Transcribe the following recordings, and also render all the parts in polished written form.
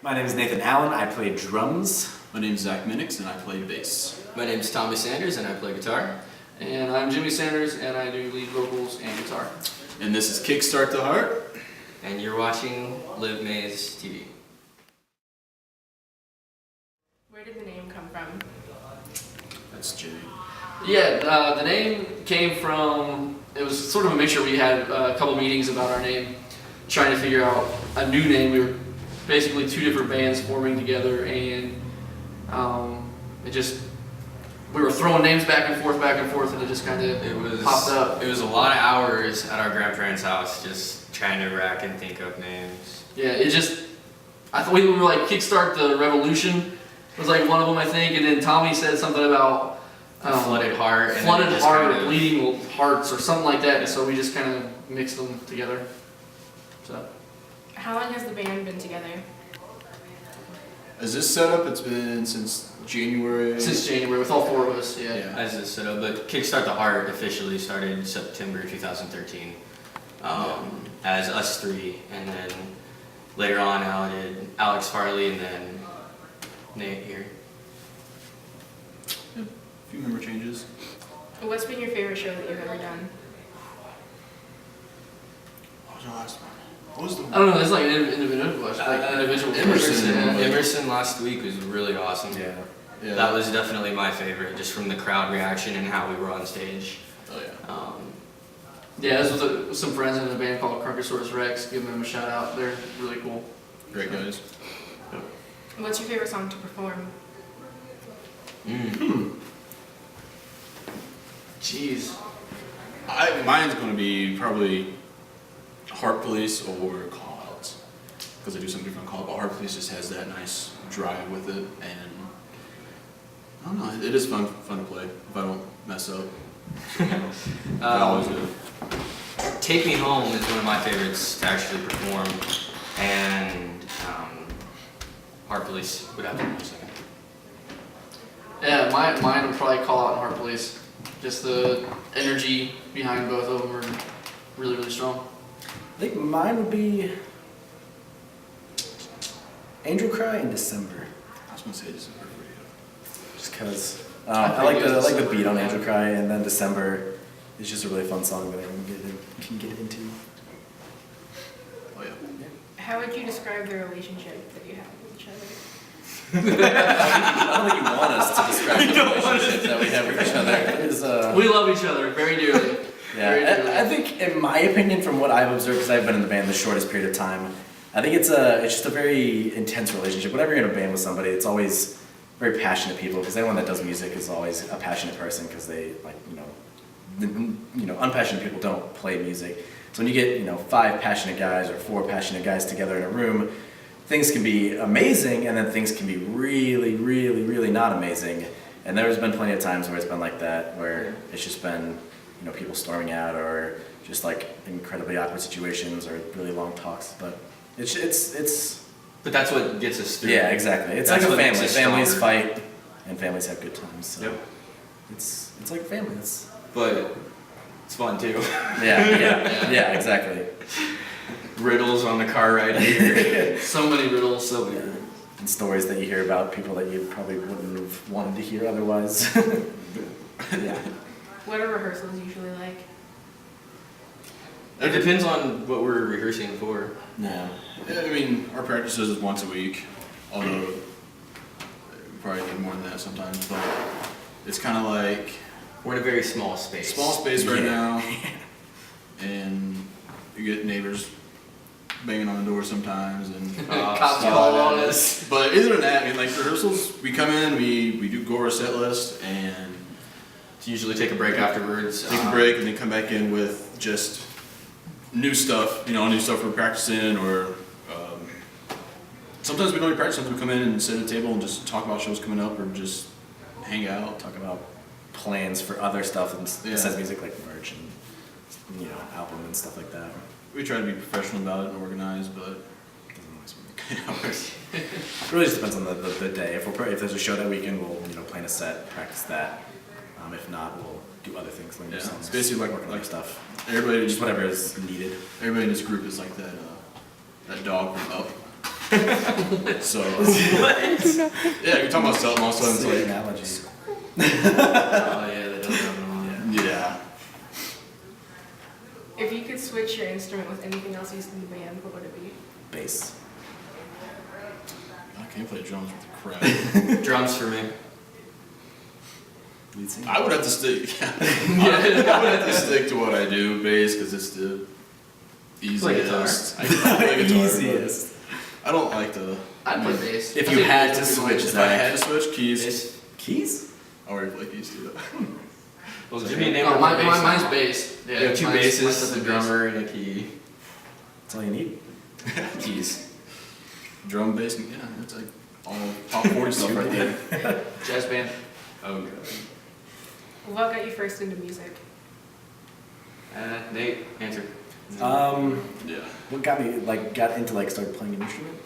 My name is Nathan Allen. I play drums. My name is Zach Minnix and I play bass. My name is Tommy Sanders and I play guitar. And I'm Jimmy Sanders and I do lead vocals and guitar. And this is Kickstart the Heart. And you're watching Live Maze TV. Where did the name come from? That's Jimmy. Yeah, the name came from, it was sort of a mixture. We had a couple meetings about our name, trying to figure out a new name. We were basically two different bands forming together, and we were throwing names back and forth, and it just kind of popped up. It was a lot of hours at our grandparents' house just trying to rack and think of names. Yeah, I thought we were like Kickstart the Revolution was like one of them, I think, and then Tommy said something about Flooded Heart. And Flooded Heart or Bleeding Hearts or something like that, and so we just kind of mixed them together. So. How long has the band been together? As this setup, it's been since January. Since January, with all four of us, yeah. As this set up, but Kickstart the Heart officially started in September 2013 as us three, and then later on added Alex Farley and then Nate here. A few member changes. What's been your favorite show that you've ever done? What was our last one? What was the I don't know, it's like an individual question. Emerson last week was really awesome. Yeah. That was definitely my favorite, just from the crowd reaction and how we were on stage. Oh yeah. Yeah, this was with some friends in a band called Crunkosaurus Rex. Give them a shout out. They're really cool. Great guys. What's your favorite song to perform? Jeez. Mine's going to be probably Heart Police or Call Outs, because I do something different on Call Out, but Heart Police just has that nice drive with it, and I don't know, it is fun to play if I don't mess up. I always do. Take Me Home is one of my favorites to actually perform, and Heart Police would have to be my second. Yeah, mine would probably Call Out and Heart Police. Just the energy behind both of them are really, really strong. I think mine would be Angel Cry in December. I was going to say December for you. Just because I like the beat on Angel Cry, and then December is just a really fun song that everyone can get into. Oh yeah. How would you describe the relationship that you have with each other? I don't think you want us to describe the relationship that we have with each other. We love each other very dearly. Yeah, I think, in my opinion, from what I've observed, because I've been in the band the shortest period of time, I think it's just a very intense relationship. Whenever you're in a band with somebody, it's always very passionate people, because anyone that does music is always a passionate person, because they, like, unpassionate people don't play music. So when you get, 5 passionate guys or 4 passionate guys together in a room, things can be amazing, and then things can be really, really, really not amazing. And there's been plenty of times where it's been like that, where it's just been, people storming out, or just like incredibly awkward situations, or really long talks. But it's. But that's what gets us through. Yeah, exactly. It's That's like a what makes family. us Families stronger. fight, and families have good times. So Yep. it's like a family. But it's fun too. Yeah, exactly. Riddles on the car ride here. So many riddles. So Yeah. And stories that you hear about people that you probably wouldn't have wanted to hear otherwise. Yeah. What are rehearsals usually like? It depends on what we're rehearsing for. Yeah. I mean, our practices is once a week, although we probably need more than that sometimes, but it's kind of like We're in a very small space. small space right Yeah. now, and you get neighbors banging on the door sometimes, and Cops stuff call like on that. us. But other than that, I mean, like rehearsals, we come in, we do go over a set list, and To usually take a break afterwards. take a break, and then come back in with just new stuff, new stuff we're practicing, or sometimes we don't even practice, sometimes we come in and sit at a table and just talk about shows coming up, or just hang out. Talk about plans for other stuff besides music, like merch and album and stuff like that. We try to be professional about it and organized, but it doesn't always work. It really just depends on the day. If there's a show that weekend, we'll plan a set, practice that. If not, we'll do other things, learn new songs. It's basically work on other stuff. Everybody Just whatever is needed. Everybody in this group is like that dog from Up. So, yeah, you're talking about something, all of a sudden Sick it's analogy. Oh yeah, they don't have them on. like, yeah. If you could switch your instrument with anything else used in the band, what would it be? Bass. I can't play drums with the crowd. Drums for me. Lead singer. I would have to stick, I would have to stick to what I do, bass, because it's the Play guitar. easiest. I can play guitar, but Easiest. I don't like the. I'd play bass. If I you think had bass to would be switch, If mine. I had to switch keys, Bass. Keys? I already play keys too. Well, give me a name No, of mine's bass. Yeah, We have two mine's basses, the a bass. drummer, and a key. That's all you need. Keys. Drum, bass, and yeah, it's like all top 40 stuff right there. Jazz band. Oh god. What got you first into music? Nate, answer. Yeah. What got me got into started playing an instrument?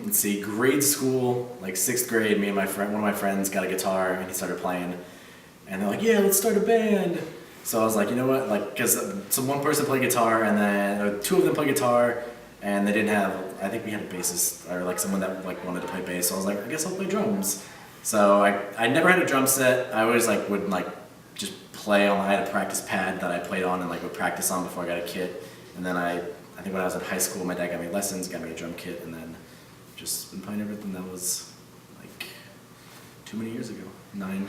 Let's see, grade school, like 6th grade, me and one of my friends got a guitar and he started playing. And they're like, yeah, let's start a band. So I was like, you know what, because one person played guitar and then two of them played guitar and they didn't have, I think we had a bassist or someone that wanted to play bass. So I was like, I guess I'll play drums. So I never had a drum set. I always would just play on, I had a practice pad that I played on and would practice on before I got a kit. And then I think when I was in high school, my dad got me lessons, got me a drum kit, and then just been playing everything. That was too many years ago, 9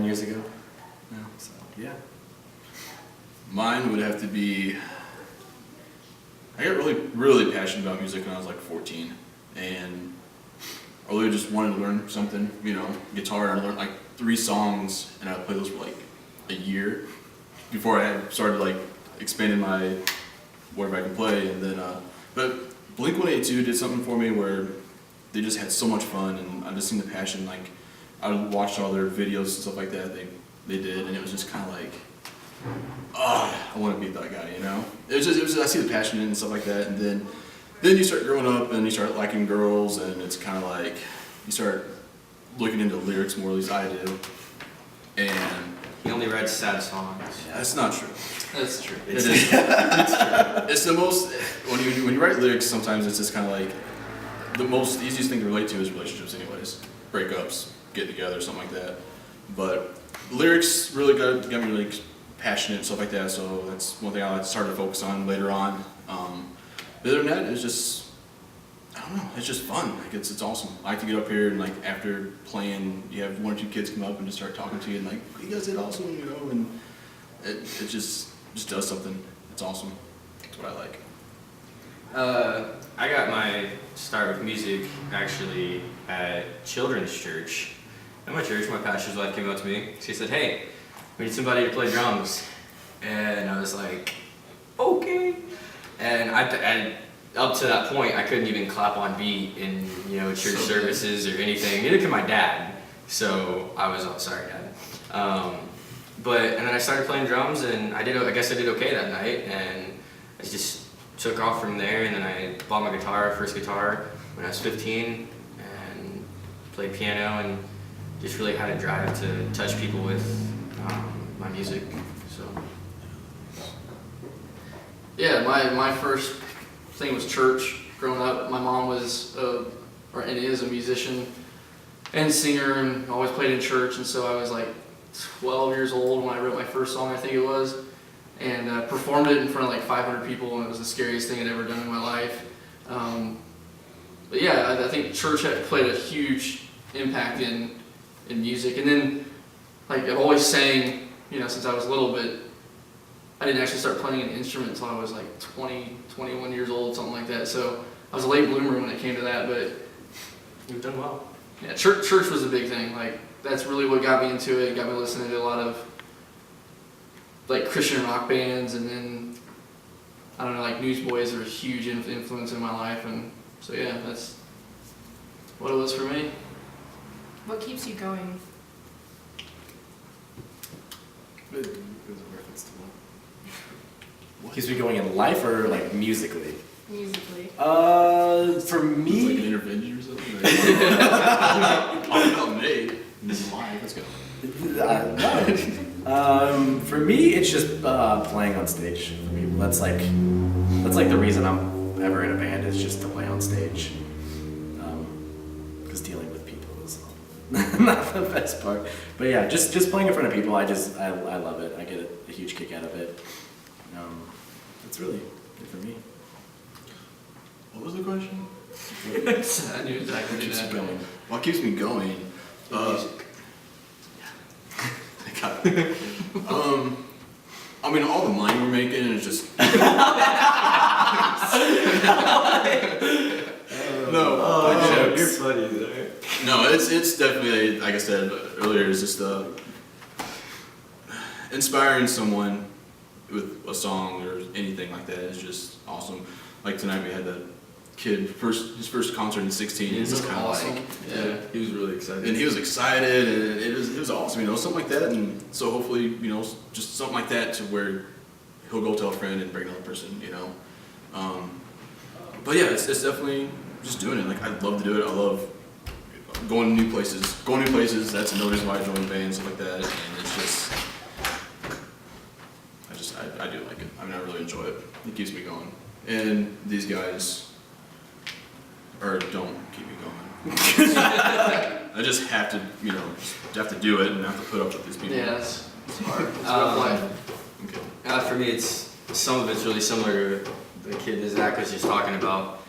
years ago now, so yeah. Mine would have to be. I got really passionate about music when I was 14, and I really just wanted to learn something, guitar. I learned 3 songs, and I would play those for a year before I had started expanding my whatever I can play. And then, but Blink-182 did something for me where they just had so much fun, and I just seen the passion. I would watch all their videos and stuff like that they did, and it was just kind of I want to be that guy, It was just I see the passion in it and stuff like that, and then you start growing up and you start liking girls, and it's kind of you start looking into lyrics more, at least I do, and He only writes sad songs. that's not true. That's true. It is. It's the most when you write lyrics. Sometimes it's just kind of the most easiest thing to relate to is relationships, anyways. Breakups, get together, something like that. But lyrics really got me passionate and stuff like that. So that's one thing I started to focus on later on. Other than that, it's just I don't know. It's just fun. It's awesome. I like to get up here and after playing, you have 1 or 2 kids come up and just start talking to you and you guys did awesome, and it just does something. It's awesome. That's what I like. I got my start with music actually at children's church. At my church, my pastor's wife came up to me. She said, "Hey, we need somebody to play drums," and I was like, "Okay." And up to that point, I couldn't even clap on beat in church services or anything. Neither could my dad. So I was sorry, Dad. And then I started playing drums, and I guess I did okay that night, and I just took off from there. And then I bought my first guitar when I was 15, and played piano, and just really had a drive to touch people with my music. So Yeah, my first thing was church. Growing up, my mom was and is a musician and singer, and always played in church. And so I was 12 years old when I wrote my first song, I think it was, and performed it in front of 500 people, and it was the scariest thing I'd ever done in my life. But yeah, I think church had played a huge impact in music. And then I've always sang, since I was little, but I didn't actually start playing an instrument until I was 20, 21 years old, something like that. So I was a late bloomer when it came to that, but you've done well. yeah, church was a big thing. That's really what got me into it. It got me listening to a lot of Christian rock bands, and then I don't know, Newsboys are a huge influence in my life, and so yeah, that's what it was for me. What keeps you going? Keeps me going in life or musically? Musically. For It's an me, intervention or something. Talking about Nate. Live. Let's go. no. For me, it's just playing on stage. For me, that's the reason I'm ever in a band is just to play on stage. Because dealing with people is not the best part. But yeah, just playing in front of people, I love it. I get a huge kick out of it. It's really good for me. What was the question? I knew exactly Keeps you going. What keeps me going? Music. I got it. I mean, all the money we're making is just. No, Oh, jokes. you're funny there. No, it's definitely, like I said earlier, it's just inspiring someone with a song or anything like that is just awesome. Like tonight we had that kid his first concert in 16. It's just kind of awesome. like, Yeah, he was really excited. and he was excited, and it was awesome, something like that. And so hopefully, just something like that to where he'll go tell a friend and bring another person, But yeah, it's definitely just doing it. Like I love to do it. I love going to new places. That's another reason why I joined bands, stuff like that. And it's just, I do like it. I mean, I really enjoy it. It keeps me going. And these guys don't keep me going. I just have to, just have to do it and have to put up with these people. Yeah, it's hard. It's rough life. Okay. For me, some of it's really similar to the kid that Zach was just talking about.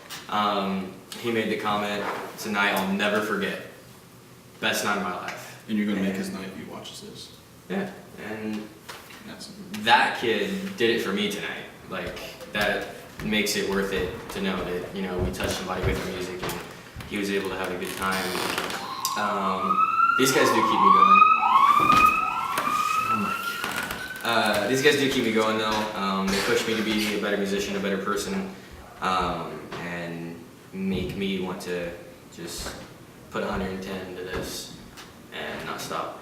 He made the comment tonight, I'll never forget. Best night of my life. And you're gonna make his night if he watches this. Yeah, and That's that kid did it for me tonight. Like, that makes it worth it to know that, we touched somebody with our music and he was able to have a good time. These guys do keep me going. These guys do keep me going though. They push me to be a better musician, a better person, and make me want to just put 110 to this and not stop.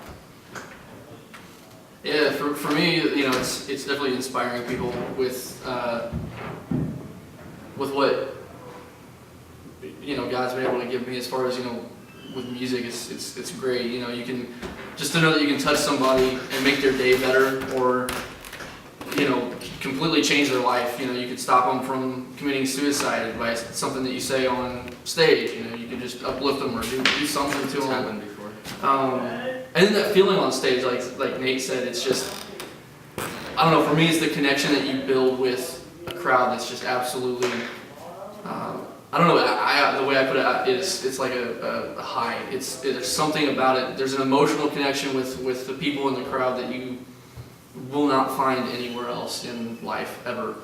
Yeah, for me, it's definitely inspiring people with what God's been able to give me as far as with music. It's great. You can just to know that you can touch somebody and make their day better, or completely change their life. You could stop them from committing suicide by something that you say on stage. You can just uplift them or do something to It's them. happened before. And then that feeling on stage, like Nate said, it's just, I don't know, for me it's the connection that you build with a crowd that's just absolutely, I don't know, the way I put it is, it's like a high. There's something about it, there's an emotional connection with the people in the crowd that you will not find anywhere else in life, ever.